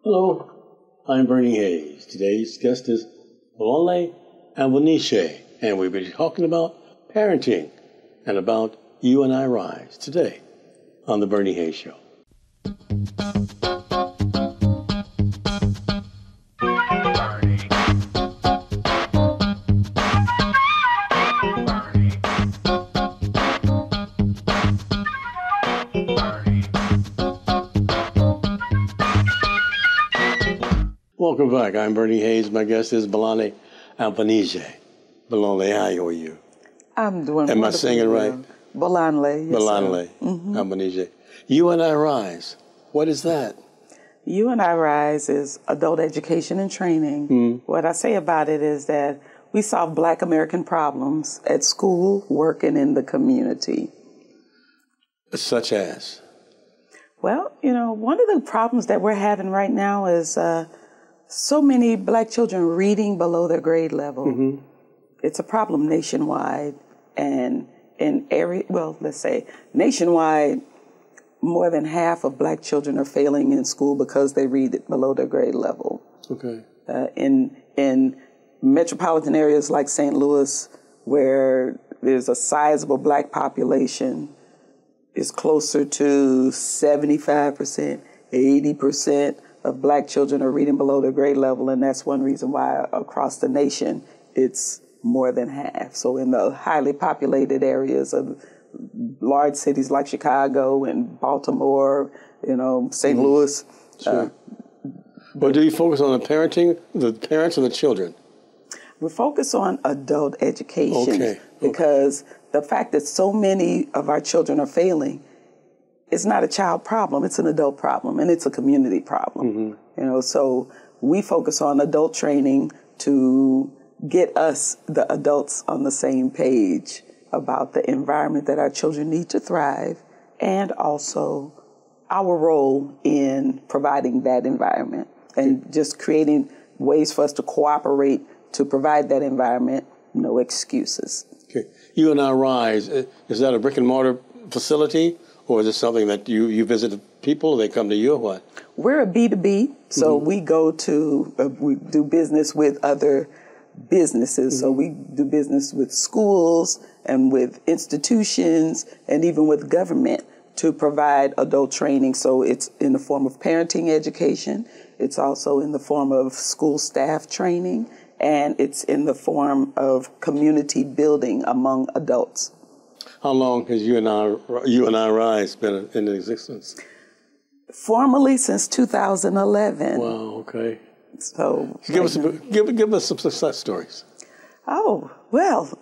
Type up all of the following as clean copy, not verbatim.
Hello, I'm Bernie Hayes. Today's guest is Bolanie Ambonisye, and we'll be talking about parenting and about You and I Rise today on The Bernie Hayes Show. Welcome back. I'm Bernie Hayes. My guest is Bolanie Ambonisye. Bolanie, how are you? I'm doing Am I saying it right? Bolanie. Yes, Bolanie Ambonisye. You and I Rise. What is that? You and I Rise is adult education and training. What I say about it is that we solve Black American problems at school, work, and in the community. Such as? Well, one of the problems that we're having right now is so many Black children reading below their grade level. It's a problem nationwide, and let's say nationwide, more than half of Black children are failing in school because they read it below their grade level. Okay. In metropolitan areas like St. Louis, where there's a sizable Black population, it's closer to 75%, 80% of Black children are reading below their grade level, and that's one reason why across the nation it's more than half. So in the highly populated areas of large cities like Chicago and Baltimore, St. Louis. Sure. But do you focus on the parenting, the parents or the children? We focus on adult education because the fact that so many of our children are failing is not a child problem, it's an adult problem, and it's a community problem. So we focus on adult training to get us, the adults, on the same page about the environment that our children need to thrive, and also our role in providing that environment and just creating ways for us to cooperate to provide that environment, no excuses. Okay. You and I Rise, is that a brick and mortar facility, or is it something that you visit people, or they come to you, or what? We're a B2B, so we go to, we do business with other businesses. So we do business with schools and with institutions and even with government to provide adult training. So it's in the form of parenting education. It's also in the form of school staff training, and it's in the form of community building among adults. How long has You and I Rise been in existence? Formally since 2011. Wow, okay. So give us some success stories. Oh, well,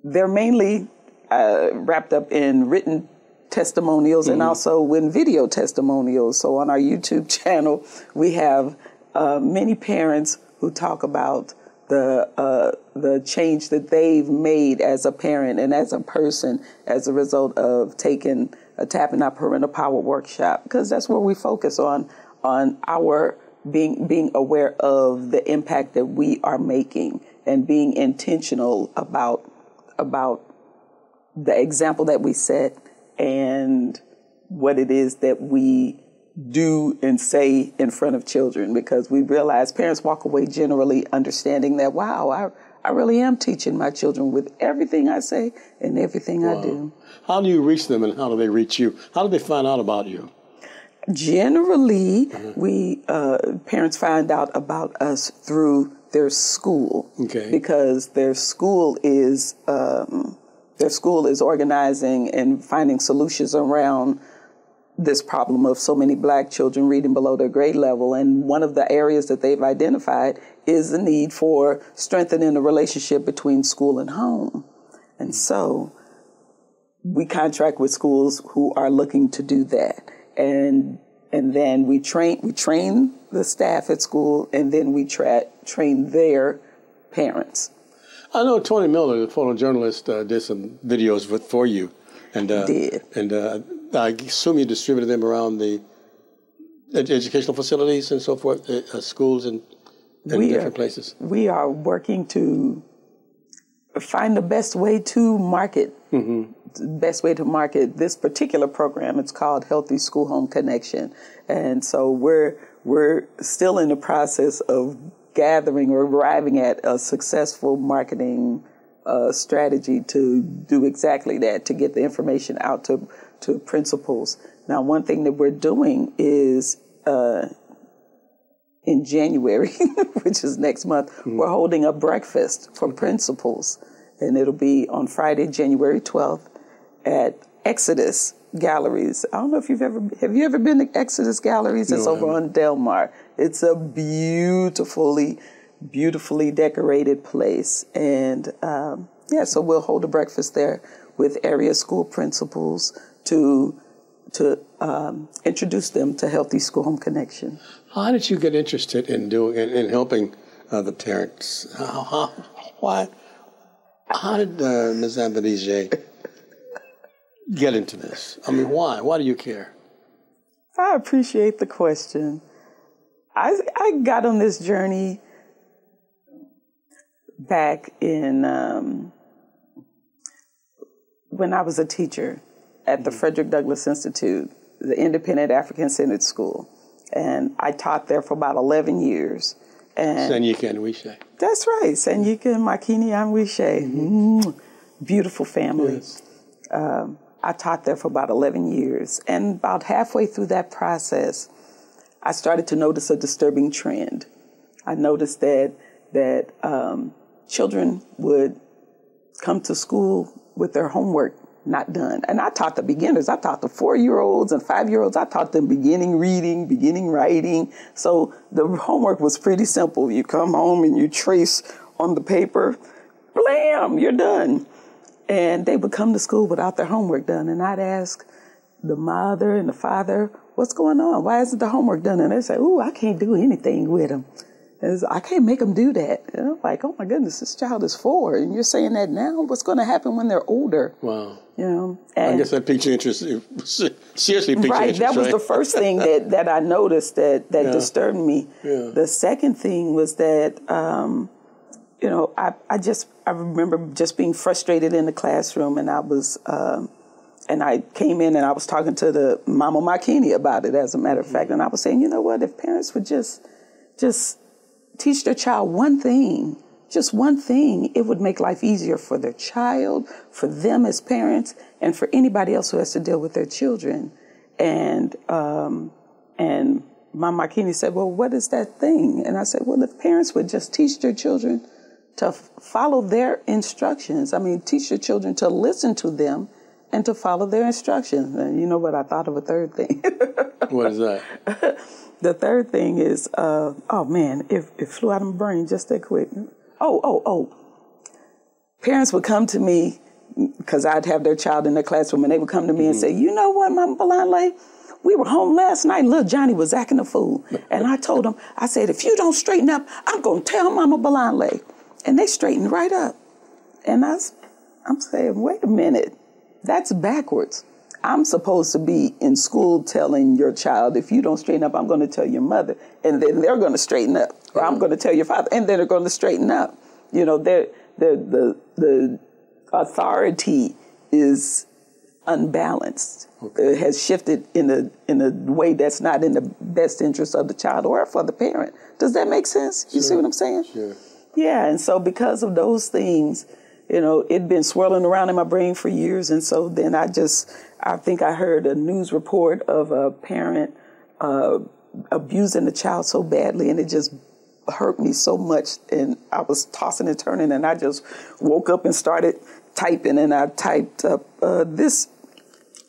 they're mainly wrapped up in written testimonials and also in video testimonials. So on our YouTube channel, we have many parents who talk about the change that they've made as a parent and as a person as a result of taking a Tapping Our Parental Power workshop, because that's where we focus on our being aware of the impact that we are making and being intentional about the example that we set and what it is that we do and say in front of children, because we realize parents walk away generally understanding that, wow, I really am teaching my children with everything I say and everything I do. How do you reach them, and how do they reach you? How do they find out about you? Generally, we parents find out about us through their school, because their school is organizing and finding solutions around this problem of so many Black children reading below their grade level. And one of the areas that they've identified is the need for strengthening the relationship between school and home. And so we contract with schools who are looking to do that. And then we train the staff at school, and then we train their parents. I know Tony Miller, the photojournalist, did some videos for you. And I assume you distributed them around the educational facilities and so forth, schools and different places. We are working to find the best way to market. The best way to market this particular program. It's called Healthy School Home Connection, and so we're still in the process of gathering or arriving at a successful marketing strategy to do exactly that, to get the information out to principals. Now, one thing that we're doing is in January, which is next month, we're holding a breakfast for principals, and it'll be on Friday, January 12th at Exodus Galleries. I don't know if have you ever been to Exodus Galleries? It's over on Del Mar. It's a beautifully decorated place. And so we'll hold a breakfast there with area school principals to introduce them to Healthy School Home Connection. How did you get interested in helping the parents? How did Ms. Ambonisye get into this? I mean, why? Why do you care? I appreciate the question. I got on this journey back in when I was a teacher at the Frederick Douglass Institute, the independent African-centered school. And I taught there for about 11 years. And Sanyika and Wishe. That's right, Sanyika and Makini Wishe. Beautiful family. Yes. I taught there for about 11 years. And about halfway through that process, I started to notice a disturbing trend. I noticed that children would come to school with their homework not done. And I taught the beginners. I taught the 4-year-olds and 5-year-olds. I taught them beginning reading, beginning writing. So the homework was pretty simple. You come home and you trace on the paper, blam, you're done. And they would come to school without their homework done. And I'd ask the mother and the father, what's going on? Why isn't the homework done? And they say, ooh, I can't do anything with them. I can't make them do that. And I'm like, oh my goodness, this child is 4, and you're saying that now? What's going to happen when they're older? Wow. You know, I guess that piqued your interest. Seriously piqued your interest, that was the first thing that I noticed that disturbed me. Yeah. The second thing was that, I remember just being frustrated in the classroom, and I was, and I came in and I was talking to the Mama Makini about it, as a matter of fact, and I was saying, you know what, if parents would just teach their child one thing, just one thing, it would make life easier for their child, for them as parents, and for anybody else who has to deal with their children. And Mama Makini said, well, what is that thing? And I said, well, if parents would just teach their children to follow their instructions, teach their children to listen to them and to follow their instructions. And you know what? I thought of a third thing. What is that? The third thing is, it flew out of my brain just that quick. Parents would come to me, because I'd have their child in their classroom, and they would come to me and say, you know what, Mama Bolanle, we were home last night and little Johnny was acting a fool. And I told him, I said, if you don't straighten up, I'm going to tell Mama Bolanle. And they straightened right up. And I'm saying, wait a minute, that's backwards. I'm supposed to be in school telling your child, if you don't straighten up, I'm going to tell your mother. And then they're going to straighten up. Or I'm going to tell your father. And then they're going to straighten up. You know, the authority is unbalanced. Okay. It has shifted in a way that's not in the best interest of the child or for the parent. Does that make sense? You see what I'm saying? Sure. Yeah, and so because of those things, you know, it'd been swirling around in my brain for years. And so then I think I heard a news report of a parent abusing the child so badly, and it just hurt me so much. And I was tossing and turning, and I just woke up and started typing, and I typed up this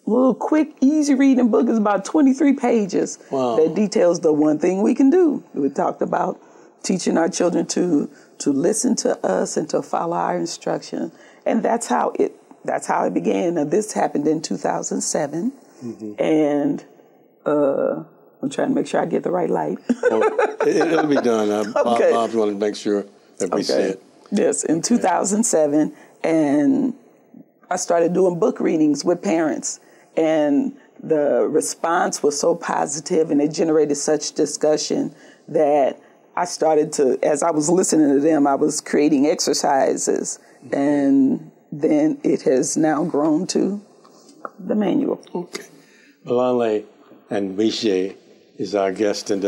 little quick, easy reading book. Is about 23 pages. Wow. That details the one thing we can do. We talked about teaching our children to listen to us and to follow our instruction. And that's how it began. Now, this happened in 2007. And I'm trying to make sure I get the right light. It'll be done. Okay. Bob's wanting to make sure that we say it. Yes, in 2007. And I started doing book readings with parents. And the response was so positive, and it generated such discussion that I started to, as I was listening to them, I was creating exercises And then it has now grown to the manual. Okay. Bolanie Ambonisye is our guest, and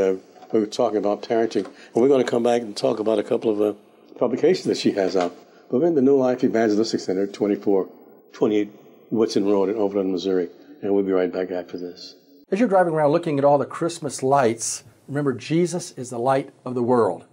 we were talking about parenting. And we're going to come back and talk about a couple of publications that she has out. We're in the New Life Evangelistic Center, 2428 Woodson Road in Overland, Missouri. And we'll be right back after this. As you're driving around looking at all the Christmas lights, remember Jesus is the light of the world.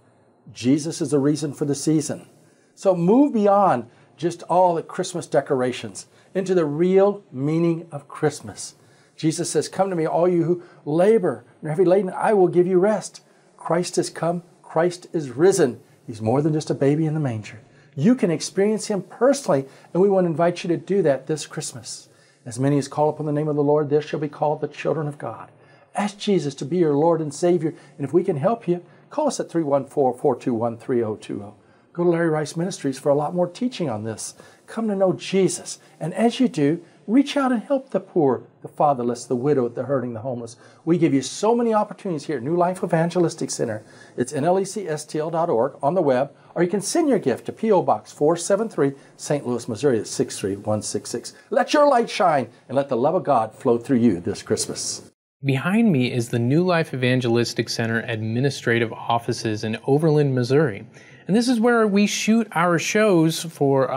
Jesus is the reason for the season. So move beyond just all the Christmas decorations into the real meaning of Christmas. Jesus says, come to me, all you who labor and are heavy laden, I will give you rest. Christ has come. Christ is risen. He's more than just a baby in the manger. You can experience him personally, and we want to invite you to do that this Christmas. As many as call upon the name of the Lord, they shall be called the children of God. Ask Jesus to be your Lord and Savior, and if we can help you, call us at 314-421-3020. Go to Larry Rice Ministries for a lot more teaching on this. Come to know Jesus, and as you do, reach out and help the poor, the fatherless, the widow, the hurting, the homeless. We give you so many opportunities here at New Life Evangelistic Center. It's nlecstl.org on the web, or you can send your gift to P.O. Box 473, St. Louis, Missouri, at 63166. Let your light shine, and let the love of God flow through you this Christmas. Behind me is the New Life Evangelistic Center administrative offices in Overland, Missouri. And this is where we shoot our shows for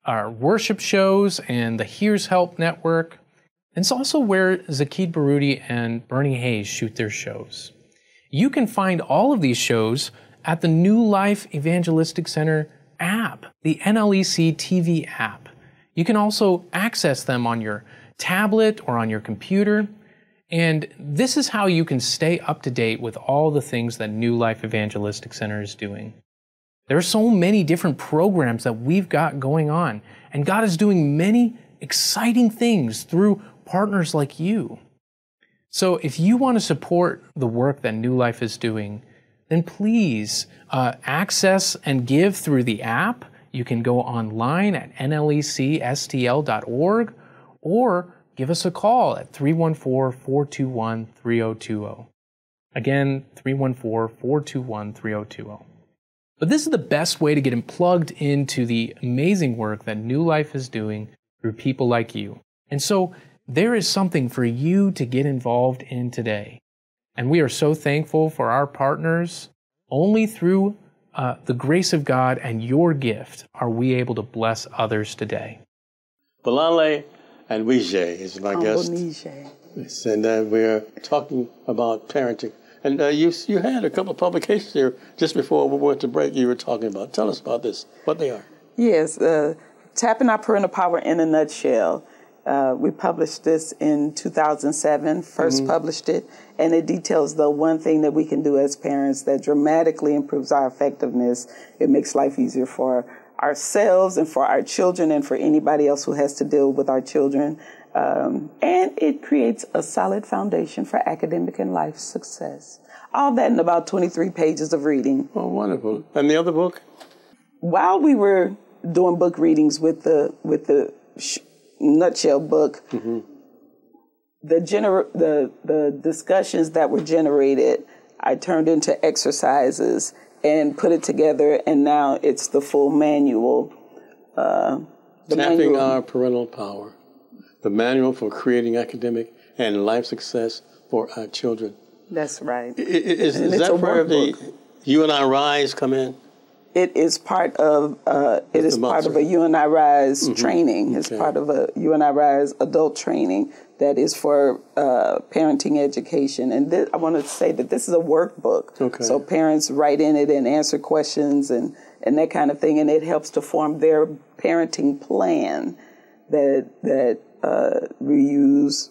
our worship shows and the Here's Help Network. And it's also where Zakid Baruti and Bernie Hayes shoot their shows. You can find all of these shows at the New Life Evangelistic Center app, the NLEC TV app. You can also access them on your tablet or on your computer. And this is how you can stay up to date with all the things that New Life Evangelistic Center is doing. There are so many different programs that we've got going on, and God is doing many exciting things through partners like you. So if you want to support the work that New Life is doing, then please access and give through the app. You can go online at nlecstl.org or give us a call at 314-421-3020. Again, 314-421-3020. But this is the best way to get plugged into the amazing work that New Life is doing through people like you. And so there is something for you to get involved in today. And we are so thankful for our partners. Only through the grace of God and your gift are we able to bless others today. Bolanie Ambonisye is my guest. Yes, and we're talking about parenting. And you had a couple of publications here just before we went to break you were talking about. Tell us about this, what they are. Yes, Tapping Our Parental Power in a Nutshell. We published this in 2007, first published it, and it details the one thing that we can do as parents that dramatically improves our effectiveness. It makes life easier for ourselves and for our children and for anybody else who has to deal with our children. And it creates a solid foundation for academic and life success. All that in about 23 pages of reading. Oh, wonderful. And the other book? While we were doing book readings with the nutshell book, the discussions that were generated, I turned into exercises and put it together, and now it's the full manual. Tapping Our Parental Power. The manual for creating academic and life success for our children. That's right. Is that where the You and I Rise come in? It is part of a You and I Rise training. It's part of a You and I Rise adult training that is for parenting education. And I want to say that this is a workbook. Okay. So parents write in it and answer questions and that kind of thing, and it helps to form their parenting plan that we use,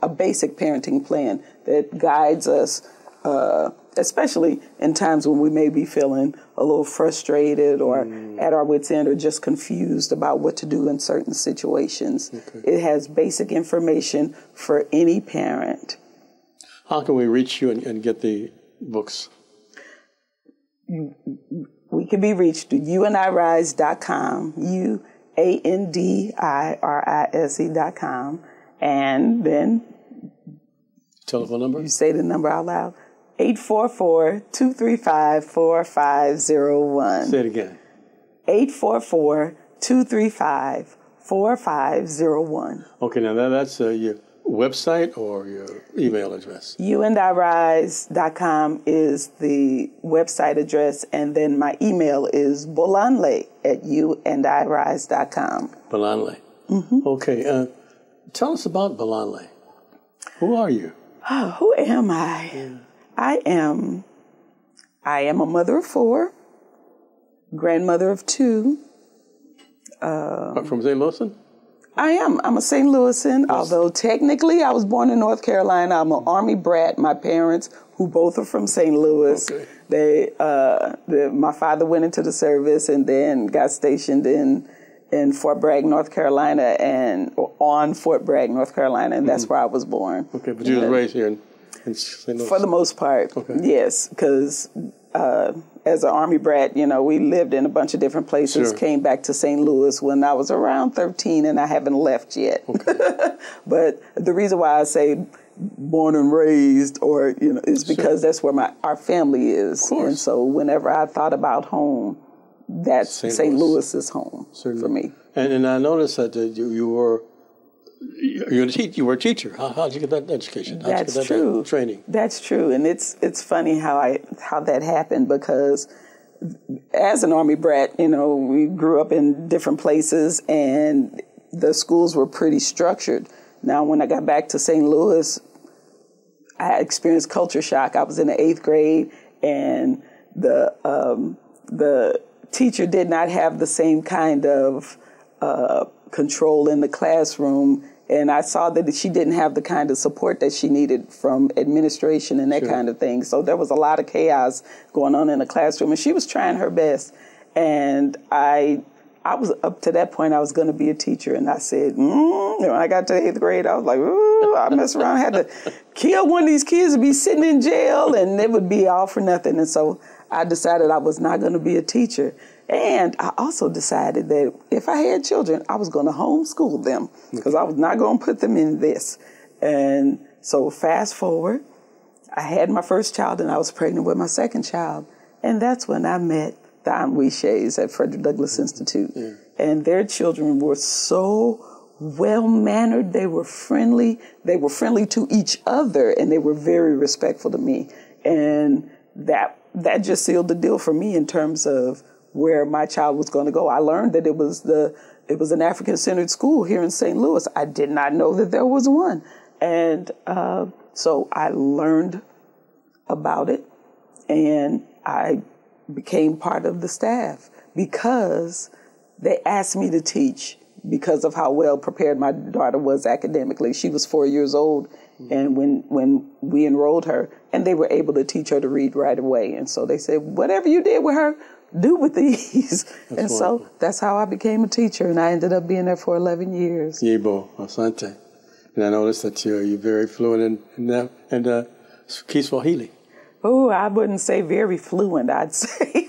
a basic parenting plan that guides us, especially in times when we may be feeling a little frustrated or at our wits' end or just confused about what to do in certain situations. Okay. It has basic information for any parent. How can we reach you and get the books? We can be reached at youandirise.com, UANDIRISE.com, and then telephone number? You say the number out loud. 844-235-4501. Say it again. 844-235-4501. Okay, now that's your website or your email address? youandirise.com is the website address, and then my email is bolanle@youandirise.com. Bolanle. Okay, tell us about Bolanle. Who are you? Oh, who am I? Yeah. I am a mother of 4, grandmother of 2. From St. Louis? I am. I'm a St. Louisan, although technically I was born in North Carolina. I'm an Army brat. My parents, who both are from St. Louis, my father went into the service and then got stationed in Fort Bragg, North Carolina, on Fort Bragg, North Carolina, and that's where I was born. Okay, but you were raised here in St. Louis? For the most part, yes, because as an Army brat, we lived in a bunch of different places, Sure. Came back to St. Louis when I was around 13, and I haven't left yet. Okay. But the reason why I say born and raised, is because that's where our family is. Of course. And so whenever I thought about home, that's St. Louis's home for me. And I noticed that you were a teacher. How did you get that education? That's true. Training. That's true, and it's funny how that happened, because as an Army brat, we grew up in different places, and the schools were pretty structured. Now, when I got back to St. Louis, I experienced culture shock. I was in the 8th grade, and the teacher did not have the same kind of control in the classroom, and I saw that she didn't have the kind of support that she needed from administration and that kind of thing. So there was a lot of chaos going on in the classroom, and she was trying her best. And I was, up to that point, I was going to be a teacher, and I said, when I got to 8th grade, I was like, ooh, I mess around, I had to kill one of these kids and be sitting in jail, and it would be all for nothing. And so I decided I was not going to be a teacher. And I also decided that if I had children, I was going to homeschool them, because I was not going to put them in this. And so fast forward, I had my first child, and I was pregnant with my second child. And that's when I met the Ambonisye's at Frederick Douglass Institute. Yeah. And their children were so well-mannered. They were friendly. They were friendly to each other, and they were very respectful to me. And that just sealed the deal for me in terms of where my child was going to go. I learned that it was an African-centered school here in St. Louis. I did not know that there was one. And so I learned about it, and I became part of the staff because they asked me to teach because of how well prepared my daughter was academically. She was 4 years old, and when we enrolled her, and they were able to teach her to read right away. And so they said, whatever you did with her, do with these. And so that's how I became a teacher, and I ended up being there for 11 years. Yebo, asante. And I noticed that you're very fluent in Kiswahili. Oh, I wouldn't say very fluent. I'd say,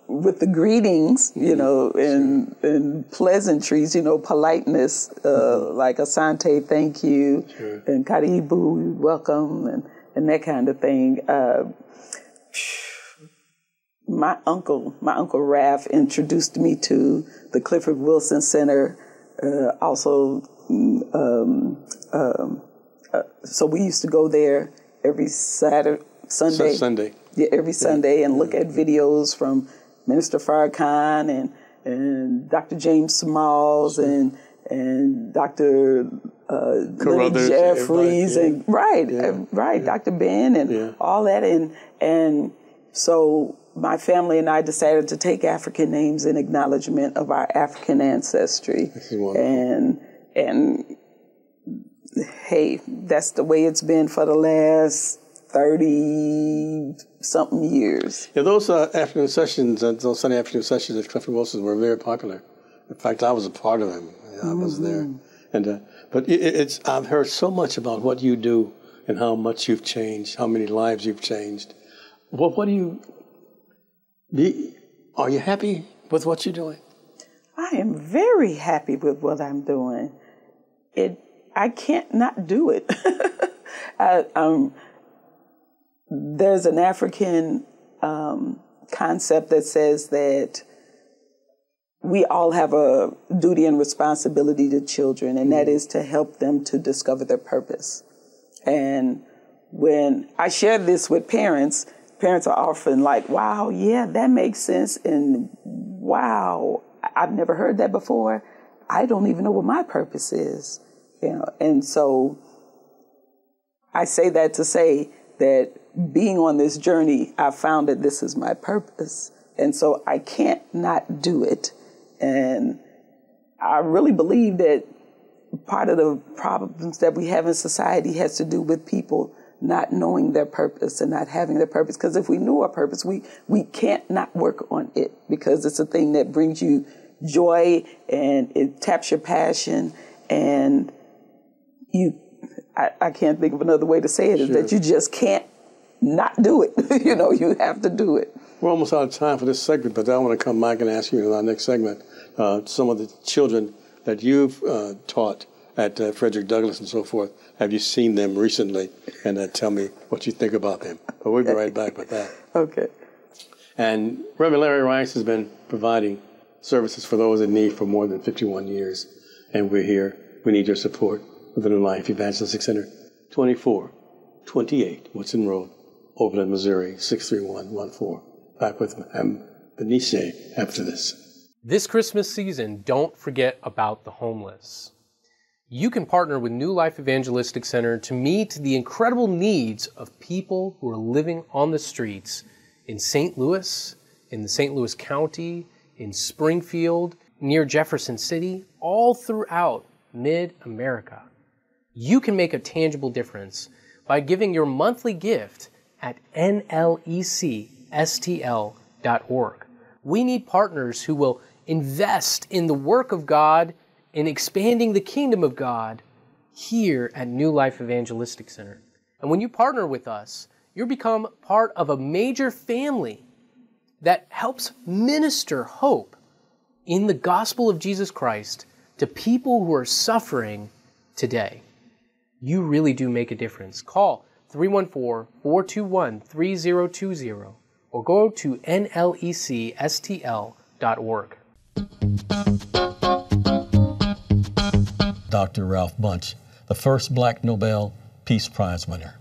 with the greetings, and pleasantries, politeness, like asante, thank you, and karibu, welcome, and that kind of thing. My uncle Raph introduced me to the Clifford Wilson Center. So we used to go there every Sunday. Yeah, every Sunday, and look at videos from Minister Farrakhan and Dr. James Smalls and Dr. Lily Jeffries and Dr. Ben and all that, and so my family and I decided to take African names in acknowledgement of our African ancestry, and hey, that's the way it's been for the last 30-something years. Yeah, those afternoon sessions, those Sunday afternoon sessions at Clifford Wilson were very popular. In fact, I was a part of them. I was there. And but I've heard so much about what you do and how much you've changed, how many lives you've changed. What do you... Are you happy with what you're doing? I am very happy with what I'm doing. I can't not do it. There's an African concept that says that we all have a duty and responsibility to children, and that is to help them to discover their purpose. And when I share this with parents, parents are often like, wow, yeah, that makes sense. And wow, I've never heard that before. I don't even know what my purpose is. And so I say that to say that being on this journey, I found that this is my purpose. And so I can't not do it. And I really believe that part of the problems that we have in society has to do with people not knowing their purpose and not having their purpose. Because if we knew our purpose, we can't not work on it, because it's a thing that brings you joy and it taps your passion, and I can't think of another way to say it, is that you just can't not do it. You have to do it. We're almost out of time for this segment, but I want to come back and ask you in our next segment, some of the children that you've taught at Frederick Douglass and so forth. Have you seen them recently? And tell me what you think about them. But we'll be right back with that. Okay. And Reverend Larry Rice has been providing services for those in need for more than 51 years. And we're here. We need your support with the New Life Evangelistic Center, 2428 Woodson Road, Overland, Missouri, 63114. Back with Ambonisye after this. This Christmas season, don't forget about the homeless. You can partner with New Life Evangelistic Center to meet the incredible needs of people who are living on the streets in St. Louis, in the St. Louis County, in Springfield, near Jefferson City, all throughout mid-America. You can make a tangible difference by giving your monthly gift at nlecstl.org. We need partners who will invest in the work of God, in expanding the kingdom of God here at New Life Evangelistic Center. And when you partner with us, you become part of a major family that helps minister hope in the gospel of Jesus Christ to people who are suffering today. You really do make a difference. Call 314-421-3020 or go to nlecstl.org. Dr. Ralph Bunche, the first black Nobel Peace Prize winner.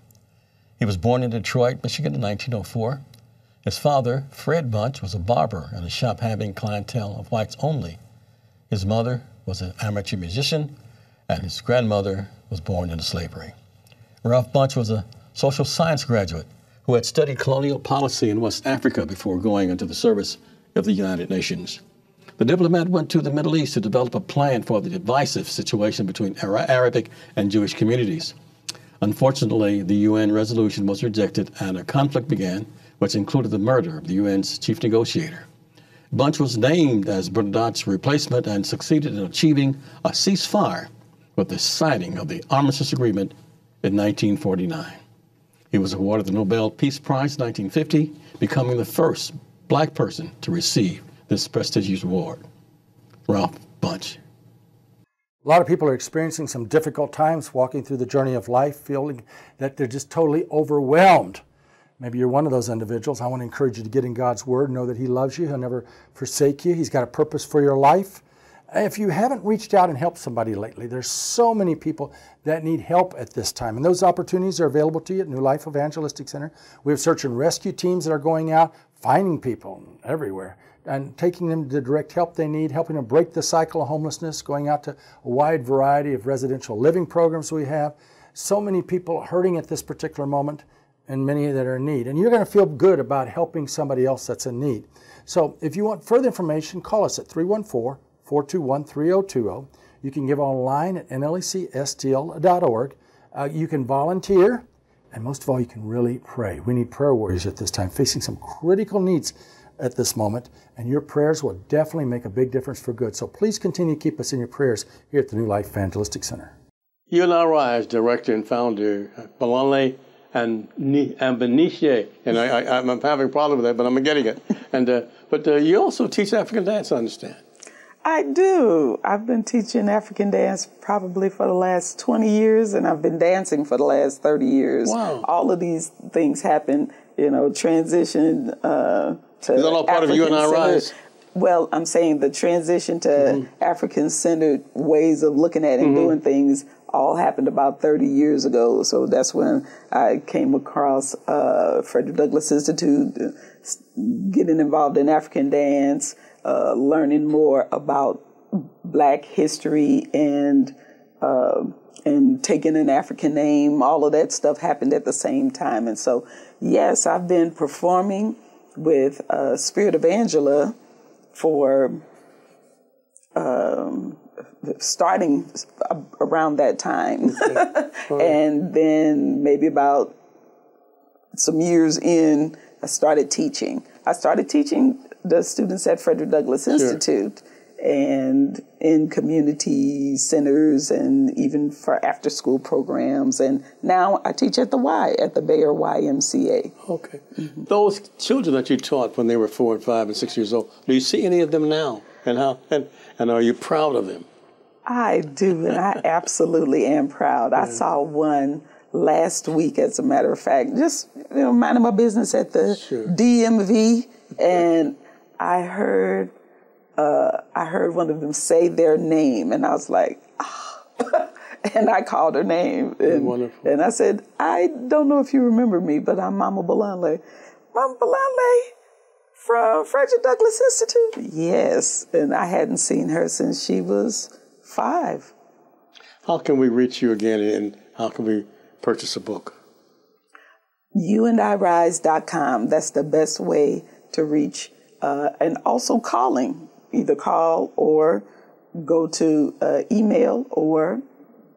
He was born in Detroit, Michigan in 1904. His father, Fred Bunche, was a barber in a shop having clientele of whites only. His mother was an amateur musician, and his grandmother was born into slavery. Ralph Bunche was a social science graduate who had studied colonial policy in West Africa before going into the service of the United Nations. The diplomat went to the Middle East to develop a plan for the divisive situation between Arabic and Jewish communities. Unfortunately, the UN resolution was rejected and a conflict began, which included the murder of the UN's chief negotiator. Bunche was named as Bernadotte's replacement and succeeded in achieving a ceasefire with the signing of the Armistice Agreement in 1949. He was awarded the Nobel Peace Prize in 1950, becoming the first black person to receive this prestigious award. Ralph Bunche. A lot of people are experiencing some difficult times walking through the journey of life, feeling that they're just totally overwhelmed. Maybe you're one of those individuals. I want to encourage you to get in God's Word, know that He loves you, He'll never forsake you, He's got a purpose for your life. If you haven't reached out and helped somebody lately, there's so many people that need help at this time. And those opportunities are available to you at New Life Evangelistic Center. We have search and rescue teams that are going out, finding people everywhere, and taking them to the direct help they need, helping them break the cycle of homelessness, going out to a wide variety of residential living programs we have. So many people hurting at this particular moment, and many that are in need. And you're going to feel good about helping somebody else that's in need. So if you want further information, call us at 314-421-3020. You can give online at nlecstl.org. You can volunteer, and most of all, you can really pray. We need prayer warriors at this time, facing some critical needs at this moment, and your prayers will definitely make a big difference for good. So please continue to keep us in your prayers here at the New Life Evangelistic Center. You'll Rise, director and founder, Bolanie Ambonisye, and I'm having a problem with that, but I'm getting it. But you also teach African dance, I understand. I do. I've been teaching African dance probably for the last 20 years, and I've been dancing for the last 30 years. Wow. All of these things happen, transition to is that all part of You and I Rise? Well, I'm saying the transition to African-centered ways of looking at and doing things all happened about 30 years ago. So that's when I came across Frederick Douglass Institute, getting involved in African dance, learning more about Black history and taking an African name. All of that stuff happened at the same time. And so, yes, I've been performing with Spirit of Angela for starting around that time. And then maybe about some years in, I started teaching. I started teaching the students at Frederick Douglass Institute and in community centers and even for after school programs. And now I teach at the Y, at the Bayer YMCA. Okay. Those children that you taught when they were 4 and 5 and 6 years old, do you see any of them now? And how? And are you proud of them? I do, and I absolutely am proud. I saw one last week, as a matter of fact, just minding my business at the DMV, and I heard one of them say their name, and I was like, and I called her name, and I said, I don't know if you remember me, but I'm Mama Bolanle. Mama Bolanle from Frederick Douglass Institute? Yes, and I hadn't seen her since she was 5. How can we reach you again, and how can we purchase a book? youandirise.com. That's the best way to reach, and also calling. Either call or go to email or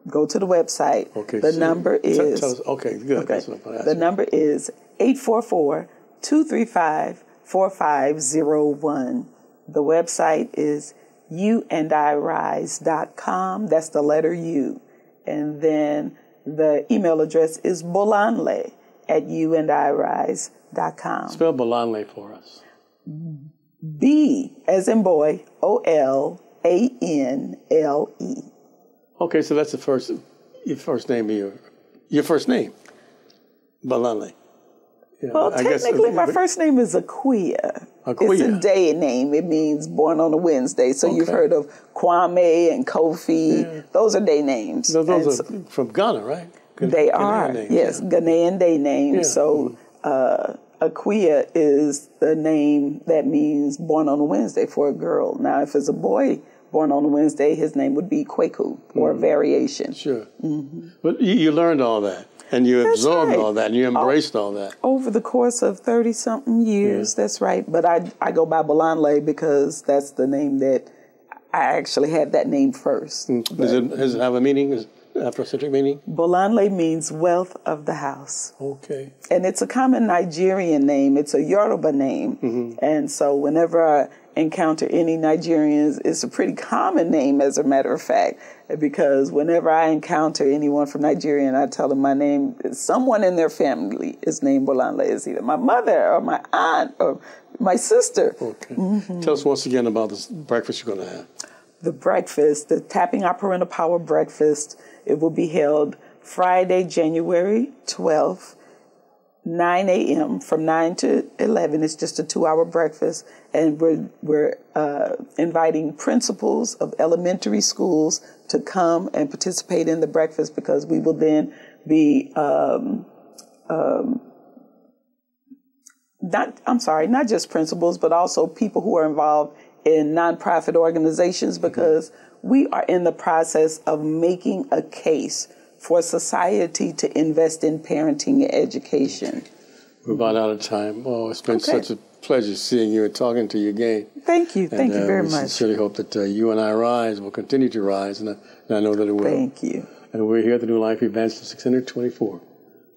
go to the website. Okay. The number is... Tell us, okay, good. Okay. That's what I'm the number is 844-235-4501. The website is youandirise.com. That's the letter U. And then the email address is bolanle@youandirise.com. Spell Bolanle for us. B as in boy, OLANLE. Okay, so that's your first name, your first name, Bolanle. Yeah, well, technically, my first name is Aquia. It's a day name. It means born on a Wednesday. So you've heard of Kwame and Kofi. Yeah. Those are day names. Those are from Ghana, right? They are, names, yes, Ghanaian day names. Yeah. So Aquia is the name that means born on a Wednesday for a girl. Now, if it's a boy born on a Wednesday, his name would be Kweku or a variation. Sure. But you learned all that. And you absorbed all that, and you embraced all that. Over the course of 30-something years, that's right. But I go by Bolanle because that's the name that I actually had that name first. Does it have a meaning, Afrocentric meaning? Bolanle means wealth of the house. Okay. And it's a common Nigerian name. It's a Yoruba name. And so whenever I encounter any Nigerians, it's a pretty common name, as a matter of fact, because whenever I encounter anyone from Nigeria and I tell them my name, someone in their family is named Bolanle. It's either my mother or my aunt or my sister. Okay. Tell us once again about this breakfast you're going to have. The breakfast, the Tapping Our Parental Power breakfast, it will be held Friday, January 12th, 9 a.m. from 9 to 11. It's just a 2-hour breakfast, and we're inviting principals of elementary schools to come and participate in the breakfast, because we will then be not just principals, but also people who are involved in nonprofit organizations, because we are in the process of making a case for society to invest in parenting and education. We're about out of time. Oh, it's been such a pleasure seeing you and talking to you again. Thank you. Thank you very much. I sincerely hope that You and I Rise will continue to rise, and I know that it will. Thank you. And we're here at the New Life Evangelist 624,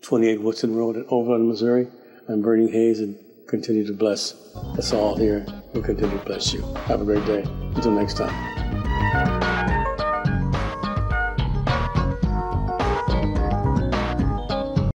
28 Woodson Road in Overland, Missouri. I'm Bernie Hayes, and continue to bless us all here. We'll continue to bless you. Have a great day. Until next time.